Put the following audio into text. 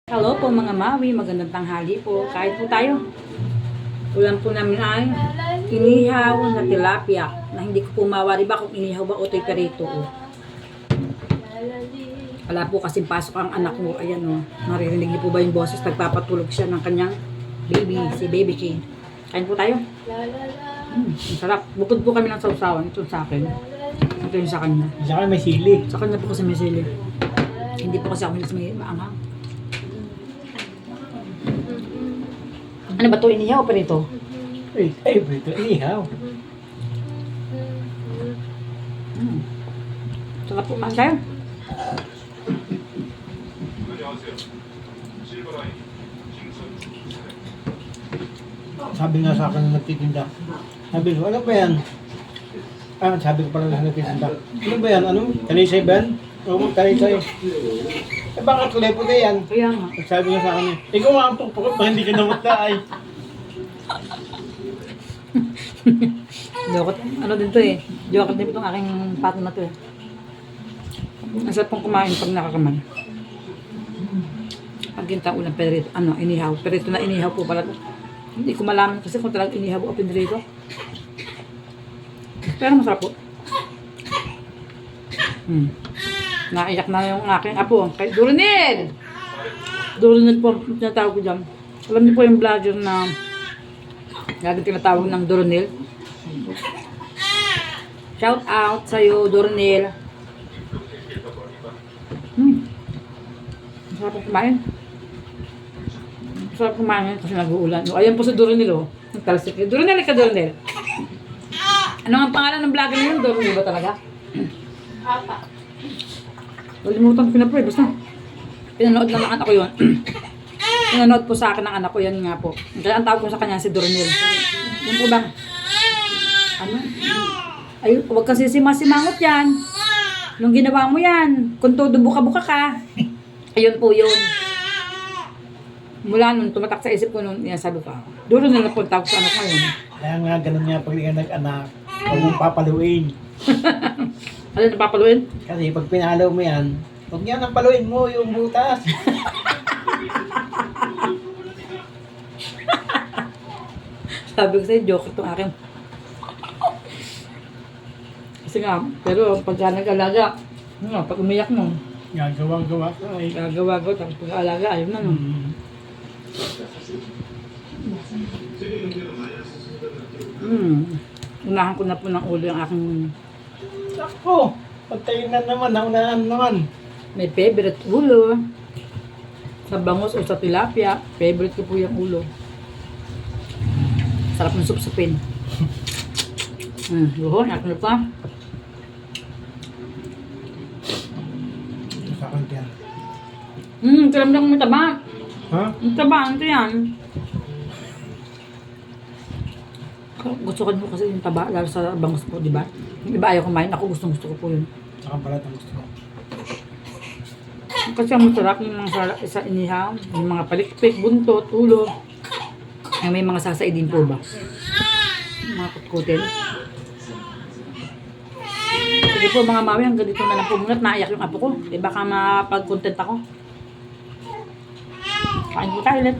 Hello po mga Mawi, magandang tanghali po. Kain po tayo. Ulam po namin ay inihaw na tilapia na hindi ko po mawari ba kung inihaw ba o to'y perito. Wala po kasing pasok ang anak mo. Ayan o, naririnig niyo po ba yung boses? Nagpapatulog siya ng kanyang baby, si Baby King. Kain po tayo. Ang sarap. Bukod po kami ng sausawan. Ito sa akin. Ito yung sa kanya. Sa akin may sili. Sa kanya po kasi may sili. Hindi po kasi ako may maanghang. Ano ba ito? Inihaw o perito? Ay, favorite. Inihaw. Sarap po man kayo. Sabi nga sa akin na nagtitinda. Sabi ko, ano ba yan? Sabi ko pala na nagtitinda. Ano ba yan? Ano? Talisay ba yan? Oo, talisay. Eh bakit kulay puti yan? Kaya nga. Sabi nga sa akin, ikaw nga ang pukpukot pa hindi ka namutla ay. Jokot. Ano din to eh. Jokot din itong aking pato na to eh. Ang sarap pong kumain pag nakakaman. Pag ginta ulam perito, inihaw. Perito na inihaw po pala to. Hindi ko malaman kasi kung talagang inihaw o pinrito. Pero masarap po. Naiyak na yung aking apo. Kay Doronel! Doronel po ang tinatawag ko dyan. Alam niyo po yung vlogger na lagi tinatawag ng Doronel. Shout out sa'yo, Doronel. Masarap po kumain. Masarap kumain kasi nag-uulan. O, ayan po si Doronel o. Nagtalasik. Doronel ka, Doronel. Ano ang pangalan ng vlogger niyo? Doronel ba talaga? Kalimutan ko na po eh. Basta pinanood lang ng anak ko yun. Pinanood po sa akin ng anak ko. Yan nga po. Kaya ang tawag ko sa kanya si Doronel. Yan po bang ayun, huwag kang sisimangot yan. Nung ginawa mo yan, kung todo buka-buka ka. Ayun po yun. Mula nun, tumatak sa isip ko nun, yan sabi ko, Doronel na po tawag sa anak ko yun. Kaya nga ganun nga pag hindi ka nag-anak, huwag mong papaluin. Ano na papaluin? Kasi pag pinalo mo yan, huwag yan ang paluin mo yung butas. Sabi ko sa'yo, joke itong aking. Kasi nga, pero pagka nag-alaga, pag umiyak mo, Gagawa-gawa ka ay. gagawa ko, tapos pag-alaga, ayun na no. Unahan ko na po ng ulo yung aking Ako! Pagtayin na naman, naunahan naman. may favorite ulo. Sa bangus o sa tilapia, favorite ko po yung ulo. Sarap ng supsupin. Buhon, akin pa. Sa akin yan. Tiramdam mo taba. Ha? Ang taba, ano to yan? Gusto ko mo kasi yung taba, lalo sa bangus po, di ba? Yung iba ayaw kumain, ako gusto ko po yun. Saka pala ang gusto ko. Kasi ang masarap yung mga sa inihaw, yung mga palikpik, buntot, ulo. Yung may mga sasaidin po ba? Mga kutkutin. Sige po mga Mawi, hanggang dito na lang po muna at naiyak yung apo ko. Baka mapag-content ako. Kain po tayo ulit.